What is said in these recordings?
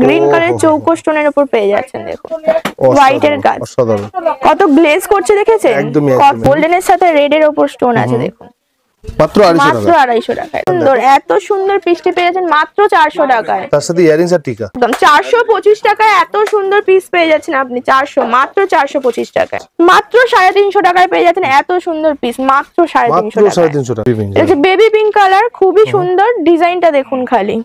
Green কালারের চৌকো স্টোনের উপর পেয়ে যাচ্ছেন। দেখুন হোয়াইট এর কাজ, কত গ্লেজ করছে দেখেছেন? গোল্ডেনের সাথে রেড এর উপর স্টোন আছে। দেখুন মাত্র 250 টাকায় সুন্দর, এত সুন্দর পিসটি পেয়ে যাচ্ছেন মাত্র 400 টাকায়। তার সাথে ইয়ারিংস আর টিকা একদম 425 টাকায় এত সুন্দর পিস পেয়ে যাচ্ছেন আপনি। মাত্র 425 টাকায়, মাত্র 350 টাকায় পেয়ে যাচ্ছেন এত সুন্দর পিস মাত্র 350 টাকা। এটা বেবি পিঙ্ক কালার, খুবই সুন্দর ডিজাইনটা দেখুন খালি।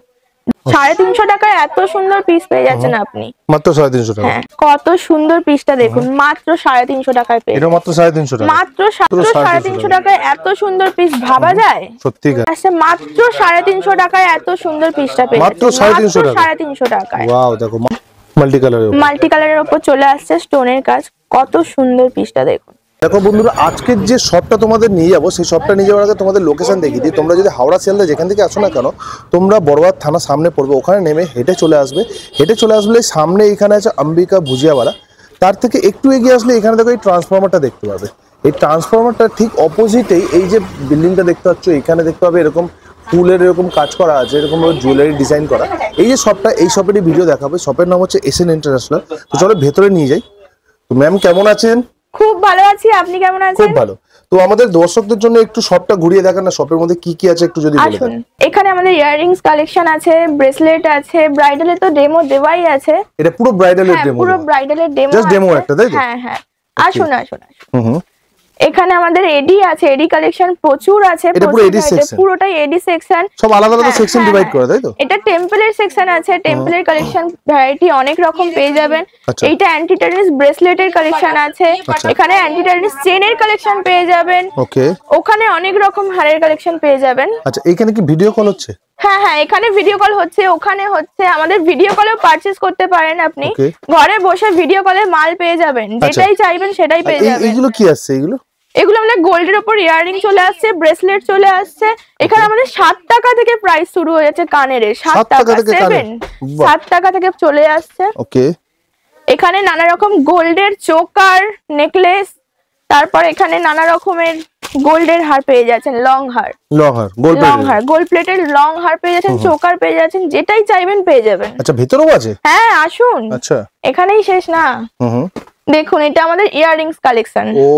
350 টাকায় এত সুন্দর পিস পেয়ে যাচ্ছেন আপনি মাত্র 350 টাকা। হ্যাঁ কত সুন্দর পিসটা দেখুন মাত্র 350 টাকায় পেয়ে। এটা মাত্র 350 টাকা, মাত্র 350 টাকায় এত সুন্দর পিস ভাবা যায়? সত্যি আচ্ছা মাত্র 350 টাকায় এত সুন্দর পিসটা পেয়ে মাত্র 350 টাকায়। ওয়াও দেখো মাল্টি কালারের উপর চলে আসছে স্টোনের কাজ, কত সুন্দর পিসটা দেখুন। দেখো বন্ধুরা, আজকের যে শপটা তোমাদের নিয়ে যাবো সেই শপটা নিয়ে যাওয়ার আগে তোমাদের লোকেশন দেখিয়ে দিই। তোমরা যদি হাওড়া শিয়ালদা যেখান থেকে আসো না কেন, তোমরা বড়বাজার থানা সামনে পড়বে, ওখানে নেমে হেঁটে চলে আসলে সামনে এখানে আছে অম্বিকা ভুজিয়াওয়ালা। তার থেকে একটু এগিয়ে আসলে এখানে দেখো এই ট্রান্সফরমারটা দেখতে পাবে। এই ট্রান্সফরমারটা ঠিক অপোজিটেই এই যে বিল্ডিংটা দেখতে পাচ্ছ, এখানে দেখতে পাবে এরকম ফুলের এরকম কাজ করা আছে, এরকম জুয়েলারি ডিজাইন করা। এই যে শপটা, এই শপেরই ভিডিও দেখাবে। শপের নাম হচ্ছে এসএন ইন্টারন্যাশনাল। তো চলো ভেতরে নিয়ে যাই। তো ম্যাম কেমন আছেন? খুব ভালো আছি, আপনি কেমন আছেন? খুব ভালো। তো আমাদের দর্শকদের জন্য একটু শপটা ঘুরিয়ে দেখান না, শপের মধ্যে কি কি আছে একটু যদি বলে দেন। এখানে আমাদের ইয়াররিংস কালেকশন আছে, ব্রেসলেট আছে, ব্রাইডালের তো ডেমো দেওয়াই আছে। এটা পুরো ব্রাইডালের ডেমো? পুরো ব্রাইডালের ডেমো, জাস্ট ডেমো একটা, তাই তো? হ্যাঁ হ্যাঁ, আসুন। এখানে আমাদের এডি আছে, এডি কালেকশন প্রচুর আছে। এটা পুরো এডি সেকশন, পুরোটাই এডি সেকশন, সব আলাদা আলাদা সেকশন ডিভাইড করা, তাই তো? এটা টেম্পলের সেকশন আছে, টেম্পলের কালেকশন ভ্যারাইটি অনেক রকম পেয়ে যাবেন। এইটা অ্যান্টি টেনিস ব্রেসলেটের কালেকশন আছে, এখানে অ্যান্টি টেনিস চেনের কালেকশন পেয়ে যাবেন। ওকে, ওখানে অনেক রকম হারের কালেকশন পেয়ে যাবেন। আচ্ছা, এখানে কি ভিডিও কল হচ্ছে? হ্যাঁ হ্যাঁ, এখানে ভিডিও কল হচ্ছে, ওখানে হচ্ছে। আমাদের ভিডিও কলেও পারচেজ করতে পারেন আপনি, ঘরে বসে ভিডিও কলে মাল পেয়ে যাবেন, যেটাই চাইবেন সেটাই পেয়ে যাবেন। এইগুলো কি আছে? এগুলো আমাদের গোল্ডের উপর ইয়াররিং চলে আসছে, ব্রেসলেট চলে আসছে। এখানে আমাদের 7 টাকা থেকে প্রাইস শুরু হয়ে যাচ্ছে কানের। 7 টাকা 7 টাকা থেকে চলে আসছে। ওকে, এখানে নানা রকম গোল্ডের চোকার, নেকলেস, তারপর এখানে নানা রকমের গোল্ডের হার পেয়ে যাচ্ছেন, লং হার, গোল্ড প্লেটের লং হার পেয়ে যাচ্ছেন, চোকার পেয়ে যাচ্ছেন, যেটাই চাইবেন পেয়ে যাবেন। আচ্ছা, ভেতরেও আছে? হ্যাঁ আসুন। আচ্ছা, এখানেই শেষ না। দেখুন এটা আমাদের ইয়াররিংস কালেকশন। ও,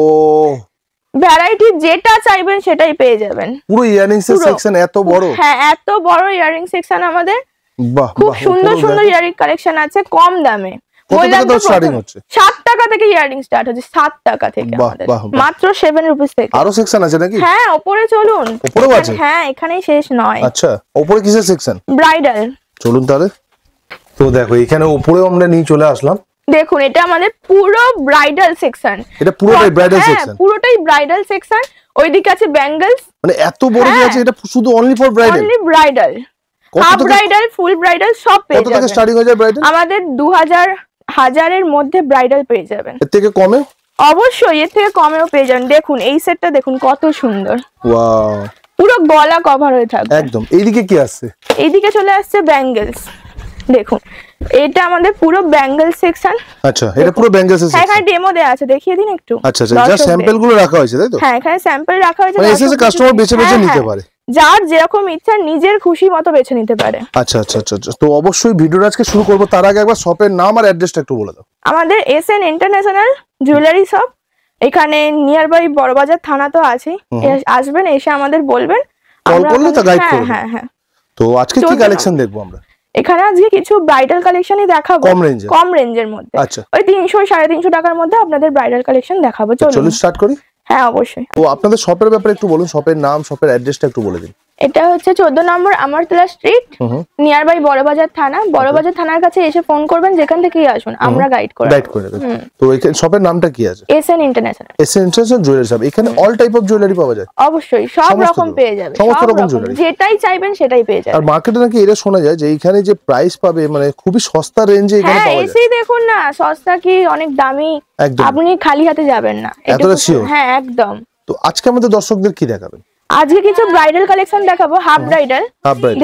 ভ্যারাইটি যেটা চাইবেন সেটাই পেয়ে যাবেন। পুরো ইয়াররিংস সেকশন এত বড়? হ্যাঁ, এত বড় ইয়াররিং সেকশন আমাদের। বাহ, খুব সুন্দর সুন্দর ইয়াররিং কালেকশন আছে কম দামে। কত টাকা থেকে স্টার্টিং হচ্ছে? 7 টাকা থেকে ইয়াররিং স্টার্ট হচ্ছে, 7 টাকা থেকে আমাদের, মাত্র 7 রুপিস থেকে। আরো সেকশন আছে নাকি? হ্যাঁ, উপরে চলুন। উপরেও আছে? হ্যাঁ, এখানেই শেষ নয়। আচ্ছা, উপরে কিসের সেকশন? ব্রাইডাল। চলুন তাহলে। তো দেখো এখানে উপরেও আমরা নিয়ে চলে আসলাম। দেখুন এটা আমাদের পুরো ব্রাইডাল সেকশন। এটা পুরোটাই ব্রাইডাল সেকশন? পুরোটাই ব্রাইডাল সেকশন। ওইদিকে আছে ব্যাঙ্গলস, মানে এত বড় যে আছে, এটা শুধু only for bridal? Only bridal, half bridal, full bridal সব পেয়ে যাবেন। কত থেকে স্টার্টিং হয়ে যায় ব্রাইডাল? আমাদের 2000 এর মধ্যে ব্রাইডাল পেয়ে যাবেন। এর থেকে কমে? অবশ্যই, এর থেকে কমেও পেয়ে যাবেন। দেখুন এই সেটটা দেখুন কত সুন্দর, ওয়াও, পুরো গলা কভার হয়ে থাকবে একদম। এইদিকে কি আছে? এইদিকে চলে আসছে ব্যাঙ্গলস। দেখুন এটা আমাদের পুরো ব্যাঙ্গল সেকশন। আচ্ছা, এটা পুরো ব্যাঙ্গল সেকশন। এখানে ডেমো দেয়া আছে, দেখিয়ে দিন একটু। আচ্ছা আচ্ছা, যা স্যাম্পল গুলো রাখা হয়েছে, তাই তো? হ্যাঁ, এখানে স্যাম্পল রাখা হয়েছে, মানে এসে কাস্টমার বেছে বেছে নিতে পারে, যার যেরকম ইচ্ছা নিজের খুশি মতো বেছে নিতে পারে। আচ্ছা আচ্ছা আচ্ছা, তো অবশ্যই ভিডিওটা আজকে শুরু করব, তার আগে একবার শপের নাম আর অ্যাড্রেসটা একটু বলে দাও। আমাদের এসএন ইন্টারন্যাশনাল জুয়েলারি শপ, এখানে নিয়ার বাই বড়বাজার থানা তো আছে। আসবেন, এসে আমাদের বলবেন, কল করলে তো গাইড করব। হ্যাঁ হ্যাঁ। তো আজকে কি কালেকশন দেখবো আমরা? এখানে আজকে কিছু ব্রাইডাল কালেকশনই দেখাবো, কম রেঞ্জের মধ্যে। আচ্ছা, ওই 300-350 টাকার মধ্যে আপনাদের ব্রাইডাল কালেকশন দেখাবো। চলুন স্টার্ট করি। হ্যাঁ অবশ্যই। তো আপনাদের শপের ব্যাপারে একটু বলুন, শপের নাম, শপের অ্যাড্রেসটা একটু বলে দিন। এটা হচ্ছে 14 নম্বর আমারতলা স্ট্রিট, নিয়ার বাই বড়বাজার থানা। বড়বাজার থানার কাছে এসে ফোন করবেন, যেখান থেকেই আসুন আমরা গাইড করে দেব। তো এখানে শপের নামটা কি আছে? SN international. SN international jewellery shop. এখানে অল টাইপ অফ জুয়েলারি পাওয়া যায়? অবশ্যই, সব রকম পেয়ে যাবেন, সমস্ত রকম জুয়েলারি, যেটাই চাইবেন সেটাই পেয়ে যাবেন। আর মার্কেটে নাকি এটা শোনা যায় যে এইখানে যে প্রাইস পাবে মানে খুবই সস্তা রেঞ্জে এখানে পাওয়া যায়। এসেই দেখুন না, সস্তা কি অনেক দামি, আপনি খালি হাতে যাবেন না। এতটা শিওর? হ্যাঁ একদম। তো আজকে আমাদের দর্শকদের কি দেখাবেন? আজকে কিছু ব্রাইডাল কালেকশন দেখাবো, হাফ ব্রাইডাল।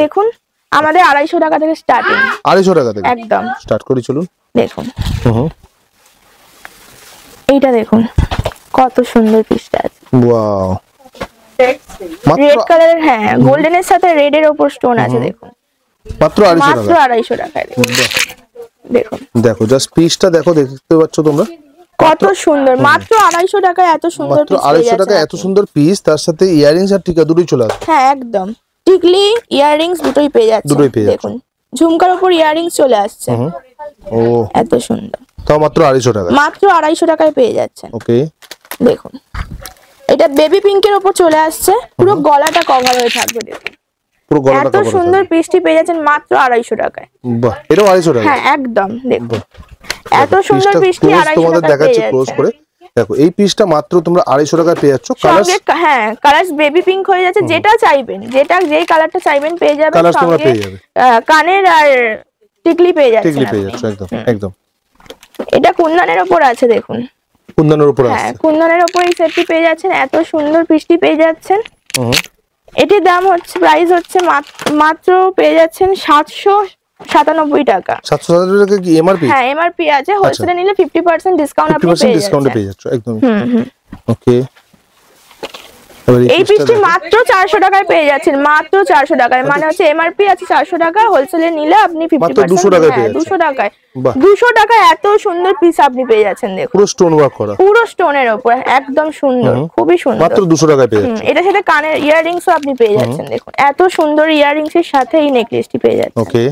দেখুন আমাদের 250 টাকা থেকে স্টার্টিং। 250 টাকা থেকে একদম স্টার্ট করি, চলুন। দেখুন এইটা দেখুন কত সুন্দর পিসটা আছে। ওয়াও, রেড কালারের, হ্যাঁ গোল্ডেনের সাথে রেড এর উপর স্টোন আছে। দেখুন মাত্র 250 টাকায়। দেখুন দেখো জাস্ট পিসটা দেখো, দেখতে পাচ্ছ তোমরা কত সুন্দর, মাত্র 250 টাকায় এত সুন্দর মাত্র পিস 250 টাকা এত সুন্দর পিস, তার সাথে ইয়ারিংস আর টিকা দুটোই চলে আসবে। হ্যাঁ একদম, টিকলি ইয়াররিংস দুটোই পেয়ে যাচ্ছে। দুটোই পেয়ে যাচ্ছে। দেখুন ঝুমকার উপর ইয়াররিংস চলে আসছে। ও এত সুন্দর, তাও মাত্র 250 টাকা। মাত্র 250 টাকায় পেয়ে যাচ্ছেন। ওকে দেখুন এটা বেবি পিঙ্কের উপর চলে আসছে, পুরো গলাটা কভার হয়ে থাকবে। দেখুন পুরো গলাটা এত কভার সুন্দর পিসটি পেয়ে যাচ্ছেন মাত্র 250 টাকায়। বাহ, এটাও 250 টাকা। হ্যাঁ একদম, দেখুন এত সুন্দর পিসটি 250 তোমাদের টাকায় পেয়ে দেখাচ্ছি ক্লোজ যাচ্ছে। করে। দেখো এই পিসটা মাত্র তোমরা 250 টাকায় পেয়ে যাচ্ছ। কালার সঙ্গে হ্যাঁ কালার বেবি পিঙ্ক হয়ে যাচ্ছে, যেটা চাইবেন, যেই কালারটা চাইবেন পেয়ে যাবেন। কালার তোমরা সঙ্গে পেয়ে যাবে, কানের আর টিকলি পেয়ে যাচ্ছেন। টিকলি পেয়ে আপনি। যাচ্ছ একদম একদম। এটা কুন্দনের উপর আছে দেখুন। কুন্দনের উপর হ্যাঁ আছে। কুন্দনের উপর এই সেটটি পেয়ে যাচ্ছেন, এত সুন্দর পিসটি পেয়ে যাচ্ছেন। এটির দাম হচ্ছে, প্রাইস হচ্ছে মাত্র পেয়ে যাচ্ছেন 797 টাকা। 797 টাকা কি এমআরপি? হ্যাঁ এমআরপি আছে, হোলসেলে নিলে 50% ডিসকাউন্ট আপনি 50% পেয়ে ডিসকাউন্টে যাচ্ছেন। পেয়ে যাচ্ছ একদম। ওকে এই পিসটি মাত্র 400 টাকায় পেয়ে যাচ্ছেন, মাত্র 400 টাকায়। মানে হচ্ছে এমআরপি আছে 400 টাকা, হোলসেলে নিলে আপনি 50% 200 টাকায় পেয়ে 200 টাকায়। বাহ। 200 টাকায় এত সুন্দর পিস আপনি পেয়ে যাচ্ছেন। দেখুন পুরো স্টোন ওয়ার্ক করা, পুরো স্টোনের উপর, একদম সুন্দর, খুবই সুন্দর। মাত্র 200 টাকায় পেয়ে যাচ্ছ। এটার সাথে কানের ইয়াররিংসও আপনি পেয়ে যাচ্ছেন। দেখুন এত সুন্দর ইয়াররিংস এর সাথে এই নেকলেসটি পেয়ে যাচ্ছেন। ওকে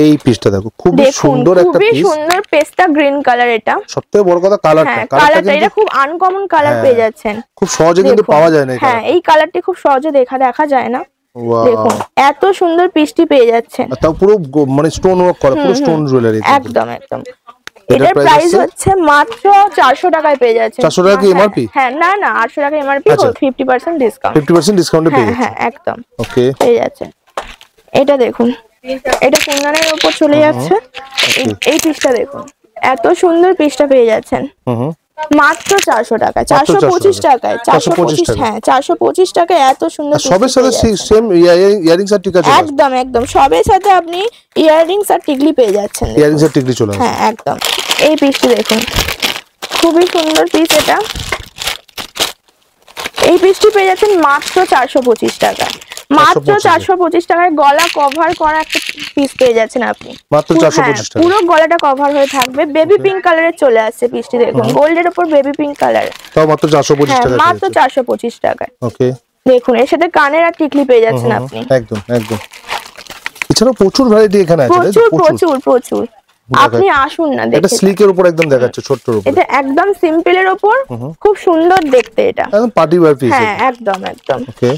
এই পিসটা দেখো, খুব দেখুন সুন্দর একটা খুবই পিস। সুন্দর পেস্তা গ্রিন কালার। এটা সবথেকে বড় কথা কালারটা, হ্যাঁ কালারটা এটা খুব আনকমন কালার পেয়ে যাচ্ছেন। খুব সহজে কিন্তু দেখুন, পাওয়া যায় না। হ্যাঁ এই কালারটি খুব সহজে দেখা যায় না। ওয়াও, দেখুন এত সুন্দর পিসটি পেয়ে যাচ্ছেন। তাও পুরো মানে স্টোন ওয়ার্ক করা, পুরো স্টোন জুয়েলারি একদম একদম। এটার প্রাইস হচ্ছে মাত্র 400 টাকায় পেয়ে যাচ্ছেন। 400 টাকা কি এমআরপি? হ্যাঁ না না 800 টাকা এমআরপি, 50% ডিসকাউন্ট। 50% ডিসকাউন্টে পেয়ে যাচ্ছ। হ্যাঁ একদম ওকে পেয়ে যাচ্ছেন। এটা দেখুন, এটা কুন্দনের উপর চলে যাচ্ছে। এই পিসটা দেখুন, এত সুন্দর পিসটা পেয়ে যাচ্ছেন মাত্র 400 টাকায়, 425 টাকায়। 425, হ্যাঁ 425 টাকায় এত সুন্দর। সবের সাথে সেম ইয়ারিংস আর টিকা চলে আসবে। একদম একদম, সবের সাথে আপনি ইয়াররিংস আর টিকলি পেয়ে যাচ্ছেন। ইয়ারিংস আর টিকলি চলে আসবে। হ্যাঁ একদম। এই পিসটি দেখুন, খুবই সুন্দর পিস এটা। এই পিসটি পেয়ে যাচ্ছেন মাত্র 425 টাকায়। মাত্র 425 টাকায় গলা কভার করা একটা পিস পেয়ে যাচ্ছেন আপনি। মাত্র 425 টাকা। পুরো গলাটা কভার হয়ে থাকবে। বেবি পিঙ্ক কালারে চলে আসছে পিসটি। দেখুন গোল্ডের উপর বেবি পিঙ্ক কালার। তাও মাত্র 425 টাকা। মাত্র 425 টাকায়। ওকে দেখুন এর সাথে কানের আর টিকলি পেয়ে যাচ্ছেন আপনি। একদম একদম। এছাড়াও প্রচুর ভ্যারাইটি এখানে আছে। প্রচুর প্রচুর প্রচুর। আপনি আসুন না দেখতে। এটা স্লিকের উপর একদম দেখাচ্ছে, ছোট্টর উপর। এটা একদম সিম্পলের উপর, খুব সুন্দর দেখতে এটা। একদম পার্টি ওয়্যার পিস। হ্যাঁ একদম একদম। ওকে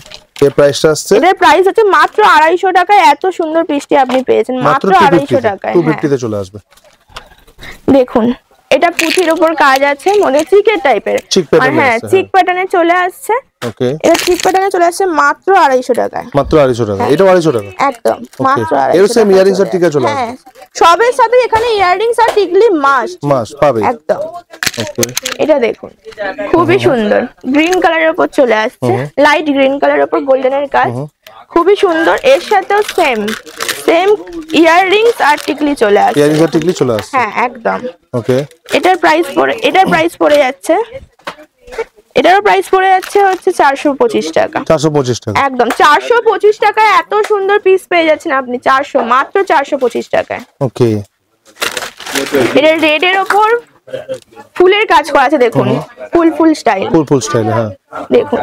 এর প্রাইসটা আসছে, এটার প্রাইস হচ্ছে মাত্র 250 টাকায়। এত সুন্দর পিসটি আপনি পেয়েছেন মাত্র 250 টাকায়। 250 তে চলে আসবে। দেখুন এটা পুঁথির উপর কাজ আছে, মনে চিকের টাইপের। হ্যাঁ চিক প্যাটার্নে চলে আসছে। ওকে এটা চিক প্যাটার্নে চলে আসছে মাত্র 250 টাকায়। মাত্র 250 টাকা। এটা 250 টাকা একদম মাত্র 250 এর সেম টাকা ইয়ারিংস আর চলে টিকা চলে আসছে। আসবে। হ্যাঁ সবের সাথে এখানে ইয়াররিংস আর টিকলি মাস্ট পাবে একদম। ওকে এটা দেখুন খুবই সুন্দর, গ্রিন কালারের উপর চলে আসছে, লাইট গ্রিন কালারের উপর গোল্ডেনের কাজ, খুবই সুন্দর। এর সাথেও সেম ইয়াররিংস আর টিকলি চলে আসছে। ইয়ারিংস আর টিকলি চলে আসছে। হ্যাঁ একদম। ওকে এটার প্রাইস পড়ে যাচ্ছে, এটারও প্রাইস পড়ে যাচ্ছে হচ্ছে 425 টাকা। 425 টাকা একদম 425 টাকায় এত সুন্দর পিস পেয়ে যাচ্ছেন আপনি। মাত্র 425 টাকায়। ওকে এটা রেড এর উপর ফুলের কাজ করা আছে। দেখুন ফুল স্টাইল, ফুল স্টাইল। হ্যাঁ দেখুন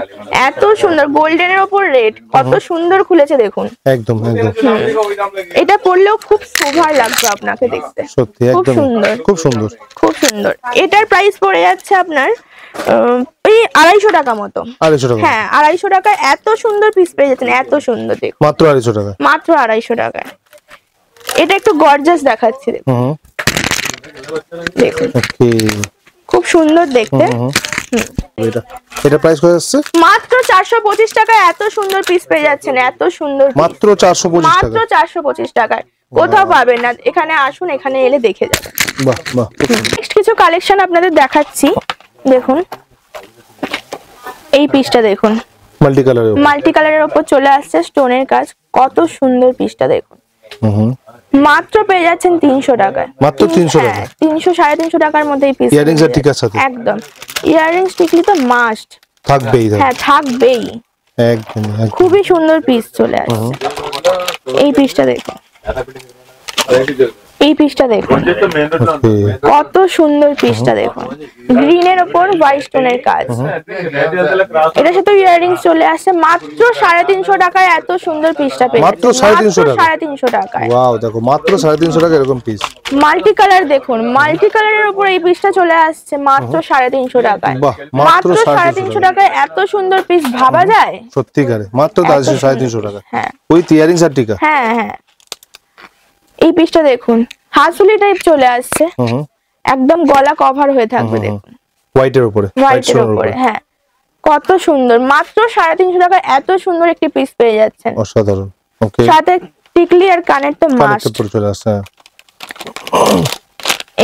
এত সুন্দর, গোল্ডেনের উপর রেড, কত সুন্দর খুলেছে দেখুন। একদম একদম। এটা পরলেও খুব সুভার লাগবে আপনাকে দেখতে। সত্যি খুব একদম সুন্দর, খুব সুন্দর খুব সুন্দর। এটার প্রাইস পড়ে যাচ্ছে আপনার এই 250 টাকা মতো। 250 টাকা। হ্যাঁ 250 টাকায় এত সুন্দর পিস পেয়ে যাচ্ছেন, এত সুন্দর। দেখুন মাত্র 250 টাকা। মাত্র 250 টাকায়। এটা একটু গর্জাস দেখাচ্ছি দেখুন। দেখুন ওকে খুব সুন্দর দেখতে। এটা প্রাইস কত আসছে? মাত্র 425 টাকায় এত সুন্দর পিস পেয়ে যাচ্ছেন, এত সুন্দর piece। মাত্র 425 টাকা। মাত্র 425 টাকায় কোথাও পাবেন না। এখানে আসুন, এখানে এলে দেখে যাবেন। বাহ বাহ। নেক্সট কিছু কালেকশন আপনাদের দেখাচ্ছি। দেখুন এই পিসটা দেখুন, মাল্টি কালারের উপর চলে আসছে স্টোনের কাজ, কত সুন্দর পিসটা দেখুন। মাত্র পেয়ে যাচ্ছেন 300 টাকায়। মাত্র 300 টাকা। 300 350 টাকার মধ্যে এই পিস। ইয়ারিংস আর টিকার সাথে একদম। ইয়াররিংস টিকলি তো মাস্ট থাকবেই। হ্যাঁ থাকবেই। একদম খুবই সুন্দর পিস চলে আসছে। এই পিসটা দেখুন, এই পিসটা দেখুন কত সুন্দর পিসটা দেখুন, গ্রিনের ওপর হোয়াইট স্টোনের কাজ। এটার সাথে ইয়াররিংস চলে আসছে মাত্র 350 টাকায়। এত সুন্দর পিসটা পেয়ে মাত্র 350 টাকায়। ওয়াও, দেখো মাত্র 350 টাকা এরকম পিস। মাল্টি কালার দেখুন, মাল্টি কালারের উপর এই পিসটা চলে আসছে মাত্র 350 টাকায়। মাত্র 350 টাকায় এত সুন্দর পিস ভাবা যায়? সত্যিকারে মাত্র 350 টাকা। হ্যাঁ, উইথ ইয়ারিংস আর টিকা। হ্যাঁ হ্যাঁ। এই পিসটা দেখুন হাসুলি টাইপ চলে আসছে, একদম গলা কভার হয়ে থাকবে দেখুন, হোয়াইটের উপরে, হোয়াইটের উপরে। হ্যাঁ, কত সুন্দর, মাত্র 350 টাকায় এত সুন্দর একটি পিস পেয়ে যাচ্ছেন। অসাধারণ। ওকে, সাথে টিকলি আর কানের তো মাস্ট। চলে আসছে।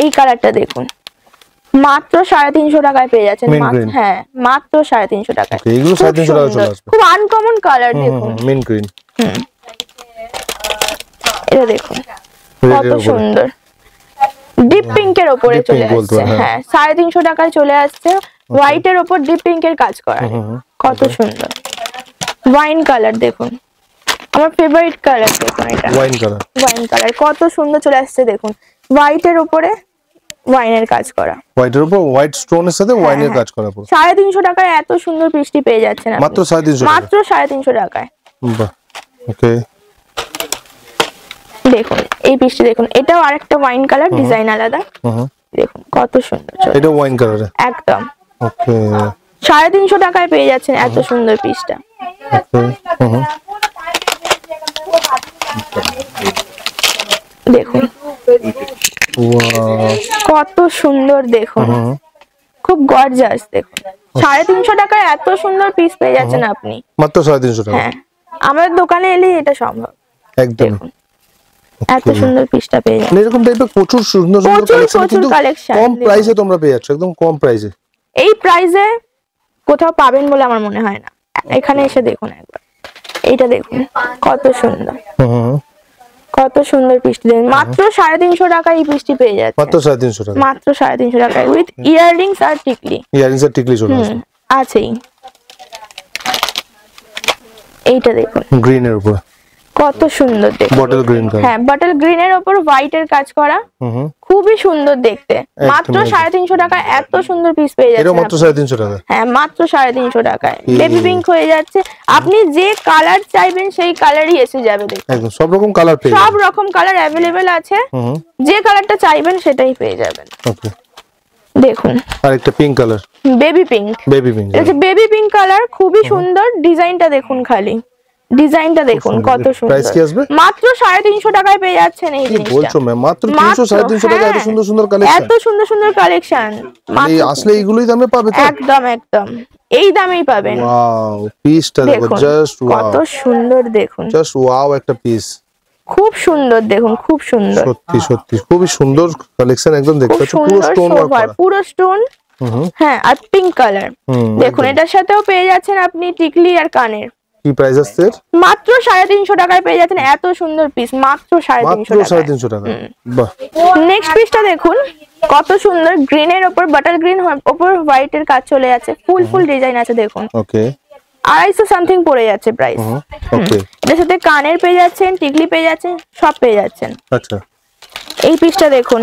এই কালারটা দেখুন মাত্র 350 টাকায় পেয়ে যাচ্ছেন। হ্যাঁ, মাত্র 350 টাকায়। এইগুলো 350 টাকা চলে আসবে। খুব আনকমন কালার দেখুন, মিন্ট গ্রিন। এটা দেখুন কত সুন্দর, ডিপ পিঙ্কের উপরে চলে আসছে। হ্যাঁ, 350 টাকায় চলে আসছে, হোয়াইটের উপর ডিপ পিঙ্কের কাজ করা। কত সুন্দর ওয়াইন কালার দেখুন, আমার ফেভারিট কালার দেখুন, এটা ওয়াইন কালার। ওয়াইন কালার কত সুন্দর চলে আসছে দেখুন, হোয়াইটের উপরে ওয়াইনের কাজ করা, হোয়াইটের উপর হোয়াইট স্টোনের সাথে ওয়াইনের কাজ করা। 350 টাকায় এত সুন্দর পিসটি পেয়ে যাচ্ছেন মাত্র 350 মাত্র 350 টাকায়। বাহ, ওকে। দেখুন এই পিসটি দেখুন, এটাও আরেকটা ওয়াইন কালার, ডিজাইন আলাদা। দেখুন কত সুন্দর, এটা ওয়াইন কালার একদম। ওকে, 350 টাকায় পেয়ে যাচ্ছেন এত সুন্দর পিসটা। দেখুন কত সুন্দর, দেখুন খুব গর্জাস। দেখুন 350 টাকায় এত সুন্দর পিস পেয়ে যাচ্ছেন আপনি মাত্র 350 টাকা। হ্যাঁ, আমাদের দোকানে এলে এটা সম্ভব। একদম এত সুন্দর পিসটা পেয়ে যাচ্ছেন। এরকম টাইপের প্রচুর সুন্দর সুন্দর কালেকশন কম প্রাইসে তোমরা পেয়ে যাচ্ছ, একদম কম প্রাইসে। এই প্রাইসে কোথাও পাবেন বলে আমার মনে হয় না। এখানে এসে দেখুন একবার, এইটা দেখুন কত সুন্দর, কত সুন্দর পিসটি দেখুন। মাত্র 350 টাকায় এই পিসটি পেয়ে যাচ্ছে। মাত্র 350 টাকা, মাত্র 350 টাকায় উইথ ইয়াররিংস আর টিকলি। ইয়াররিংস আর টিকলি চলে আসবে। আছেই। এইটা দেখুন গ্রিনের উপর কত সুন্দর দেখতে, বটল গ্রিন কালার। হ্যাঁ, বটল গ্রিনের উপর হোয়াইটের কাজ করা, খুবই সুন্দর দেখতে। মাত্র 350 টাকায় এত সুন্দর পিস পেয়ে যাচ্ছে। এটা মাত্র 350 টাকা। হ্যাঁ, মাত্র 350 টাকায় বেবি পিঙ্ক হয়ে যাচ্ছে। আপনি যে কালার চাইবেন সেই কালারই এসে যাবে। দেখুন একদম সব রকম কালার পেয়ে যাবেন, সব রকম কালার अवेलेबल আছে। যে কালারটা চাইবেন সেটাই পেয়ে যাবেন। ওকে, দেখুন আরেকটা pink colour, baby pink. Baby pink, এটা বেবি পিঙ্ক কালার, খুবই সুন্দর। ডিজাইনটা দেখুন, খালি ডিজাইনটা দেখুন কত সুন্দর। প্রাইস কি আসবে? মাত্র 350 টাকায় পেয়ে যাচ্ছেন এই জিনিসটা। কি বলছো ম্যাম? মাত্র 300 350 টাকা এত সুন্দর সুন্দর কালেকশন, এত সুন্দর সুন্দর কালেকশন। এই আসলে এইগুলোই দামে পাবে তো? একদম একদম এই দামেই পাবেন। ওয়াও, পিসটা দেখো, জাস্ট ওয়াও, কত সুন্দর দেখুন, জাস্ট ওয়াও একটা পিস। খুব সুন্দর দেখুন, খুব সুন্দর, সত্যি সত্যি খুবই সুন্দর কালেকশন। একদম দেখতে পাচ্ছ পুরো স্টোন ওয়ার্ক করা, পুরো স্টোন। হ্যাঁ, আর পিঙ্ক কালার দেখুন। এটার সাথেও পেয়ে যাচ্ছেন আপনি টিকলি আর কানের। কি প্রাইস আসছে? মাত্র 350 টাকায় পেয়ে যাচ্ছেন এত সুন্দর পিস, মাত্র 350 টাকা। বাহ, নেক্সট পিসটা দেখুন কত সুন্দর, গ্রিনের উপর বাটার গ্রিন উপর হোয়াইটের কাজ চলে যাচ্ছে, ফুল ফুল ডিজাইন আছে দেখুন। ওকে, 250 সামথিং পড়ে যাচ্ছে প্রাইস। ওকে, এর সাথে কানের পেয়ে যাচ্ছেন, টিকলি পেয়ে যাচ্ছেন, সব পেয়ে যাচ্ছেন। আচ্ছা, এই পিসটা দেখুন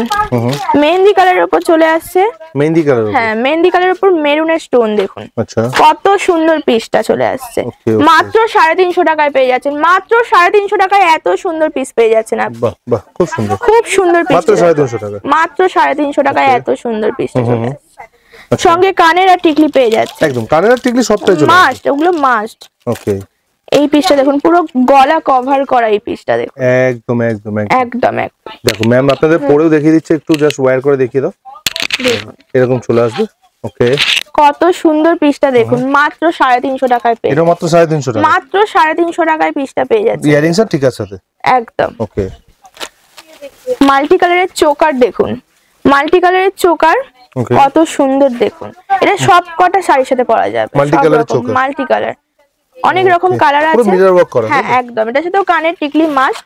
মেহেন্দি কালারের উপর চলে আসছে। মেহেন্দি কালার? হ্যাঁ, মেহেন্দি কালারের উপর মেরুনের স্টোন দেখুন। আচ্ছা, কত সুন্দর পিসটা চলে আসছে। মাত্র 350 টাকায় পেয়ে যাচ্ছেন। মাত্র 350 টাকায় এত সুন্দর পিস পেয়ে যাচ্ছেন আপনি। বাহ বাহ, খুব সুন্দর, খুব সুন্দর পিস। মাত্র 350 টাকা। মাত্র 350 টাকায় এত সুন্দর পিসটা চলে আসছে। সঙ্গে কানের আর টিকলি পেয়ে যাচ্ছে। একদম কানের আর টিকলি সবটাই চলে মাস্ট, ওগুলো মাস্ট। ওকে, এই পিসটা দেখুন পুরো গলা কভার করা। এই পিসটা দেখুন একদম একদম একদম। দেখো ম্যাম, আপনাদের পরেও দেখিয়ে দিচ্ছে, একটু জাস্ট ওয়্যার করে দেখিয়ে দাও, এরকম চলে আসবে। ওকে, কত সুন্দর পিসটা দেখুন, মাত্র 350 টাকায় পেয়ে। এটা মাত্র 350 টাকা। মাত্র 350 টাকায় পিসটা পেয়ে যাচ্ছে, ইয়ারিংস আর টিকার সাথে। একদম। ওকে, মাল্টি কালারের চোকার দেখুন, মাল্টি কালারের চোকার কত সুন্দর দেখুন। এটা সব কটা শাড়ির সাথে পরা যাবে। মাল্টি কালারের চোকার, মাল্টি কালার, অনেক রকম কালার আছে। পুরো মিরর ওয়ার্ক করা। হ্যাঁ, একদম। এটার সাথেও কানের টিকলি মাস্ট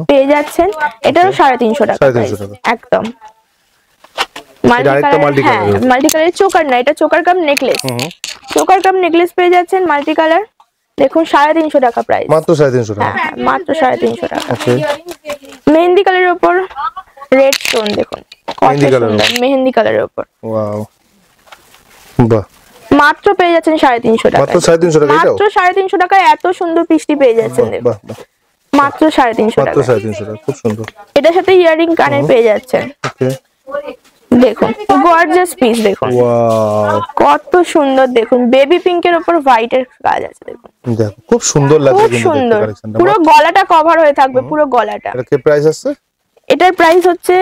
পেয়ে যাচ্ছেন। এটাও 350 টাকা। 350 টাকা, একদম। মাল্টি কালারের চোকার না, এটা চোকার কাম নেকলেস। চোকার কাম নেকলেস পেয়ে যাচ্ছেন মাল্টি কালার। দেখুন 350 টাকা প্রাইস। মাত্র 350 টাকা। হ্যাঁ, মাত্র 350 টাকা। মেহেন্দি কালারের উপর রেড স্টোন দেখুন কত মেহেন্দি কালারের সুন্দর, মেহেন্দি কালারের উপর। ওয়াও, বাহ, মাত্র পেয়ে যাচ্ছেন 350 টাকা, মাত্র 350 টাকা। এটাও মাত্র 350 টাকায় এত সুন্দর পিসটি পেয়ে যাচ্ছেন দেখুন, বাহ বাহ, মাত্র 350 মাত্র টাকা। 350 টাকা, খুব সুন্দর। এটার সাথে ইয়ারিং কানের পেয়ে যাচ্ছেন ওকে, দেখুন, গর্জিয়াস পিস দেখুন ওয়াও, কত সুন্দর, দেখুন বেবি পিঙ্কের উপর হোয়াইটের কাজ আছে দেখুন, দেখো খুব সুন্দর লাগছে খুব কিন্তু সুন্দর, কালেকশনটা। পুরো গলাটা কভার হয়ে থাকবে, পুরো গলাটা। এটা কি প্রাইস আছে? এটার প্রাইস হচ্ছে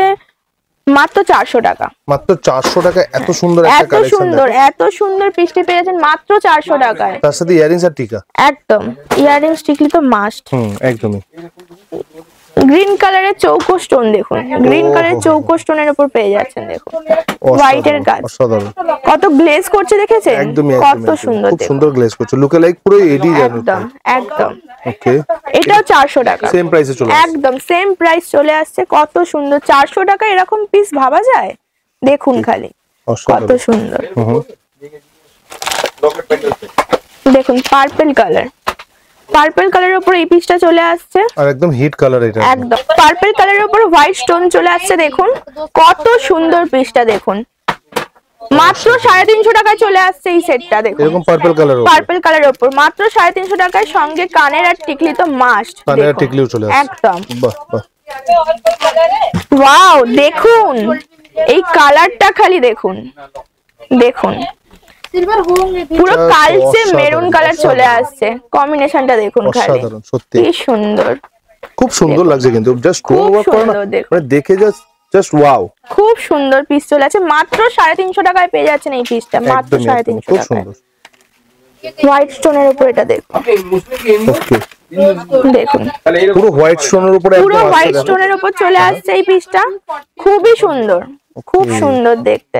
মাত্র 400 টাকা। মাত্র 400 টাকা, এত সুন্দর একটা এত কালেকশন। সুন্দর, এত সুন্দর পিসটি পেয়ে যাচ্ছেন মাত্র 400 টাকায়। তার সাথে ইয়ারিংস আর টিকা। একদম, ইয়ারিংস টিকলি তো মাস্ট। একদমই। গ্রিন কালারের চৌকো স্টোন দেখুন, গ্রিন কালারের চৌকো স্টোনের উপর পেয়ে যাচ্ছেন দেখুন, হোয়াইটের কাজ অসাধারণ, কত গ্লেজ করছে দেখেছেন, একদমই কত সুন্দর, খুব দেখুন সুন্দর গ্লেজ করছে, লুকে লাইক পুরো এডি জানো। একদম একদম। ওকে, এটাও 400 টাকা, সেম প্রাইসে চলে আসছে। একদম সেম প্রাইস চলে আসছে, কত সুন্দর। 400 টাকা এরকম পিস ভাবা যায়? দেখুন খালি কত অসাধারণ। সুন্দর, দেখুন পার্পল কালার, পার্পল কালারের উপর এই পিসটা চলে আসছে, আর একদম হিট কালার এটা। একদম পার্পল কালারের উপর হোয়াইট স্টোন চলে আসছে, দেখুন কত সুন্দর পিসটা দেখুন, মাত্র 350 টাকায় চলে আসছে এই সেটটা দেখুন, এরকম পার্পল কালার, পার্পল কালারের উপর মাত্র 350 টাকায়, সঙ্গে কানের আর টিকলি তো মাস্ট, কানের আর টিকলিও চলে আসছে। একদম। বাহ বাহ, ওয়াও, দেখুন এই কালারটা খালি দেখুন, দেখুন পুরো কালচে মেরুন কালার চলে আসছে, কম্বিনেশনটা দেখুন খালি অসাধারণ সত্যি, কি সুন্দর, খুব সুন্দর লাগছে কিন্তু জাস্ট খুব ওভার করো না, সুন্দর দেখুন। মানে দেখে জাস্ট ওয়াও, খুব সুন্দর পিস চলে আছে, মাত্র 350 টাকায় পেয়ে যাচ্ছেন এই পিসটা, মাত্র একদমই 350 খুব টাকায়। সুন্দর। হোয়াইট স্টোনের উপর এটা দেখুন, ওকে, দেখুন পুরো হোয়াইট স্টোনের উপরে পুরো একদম হোয়াইট স্টোনের উপর চলে আসছে এই পিসটা, খুবই সুন্দর, খুব সুন্দর দেখতে,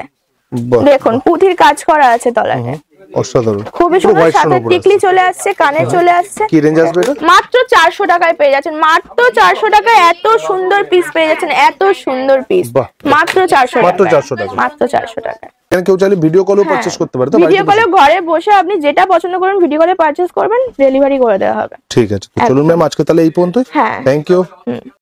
বাহ, দেখুন পুঁথির কাজ করা আছে তলাতে, অসাধারণ, খুবই পুরো সুন্দর, হোয়াইট সাথে স্টোনের উপরে টিকলি চলে আসছে, কানে চলে আসছে। কি রেঞ্জ আসবে এটা? মাত্র 400 টাকায় পেয়ে যাচ্ছেন, মাত্র 400 টাকায় এত সুন্দর পিস পেয়ে যাচ্ছেন, এত সুন্দর পিস বাহ। মাত্র 400 মাত্র টাকায়, 400 টাকায়। মাত্র 400 টাকায়। এখানে কেউ চাইলে ভিডিও কলও পারচেজ করতে পারে তো? ভিডিও বাড়িতে কলে ঘরে বসে আপনি যেটা পছন্দ করবেন ভিডিও কলে পারচেজ করবেন, ডেলিভারি করে দেওয়া হবে। ঠিক আছে, তো চলুন ম্যাম আজকে তাহলে এই পর্যন্ত। হ্যাঁ। Thank you.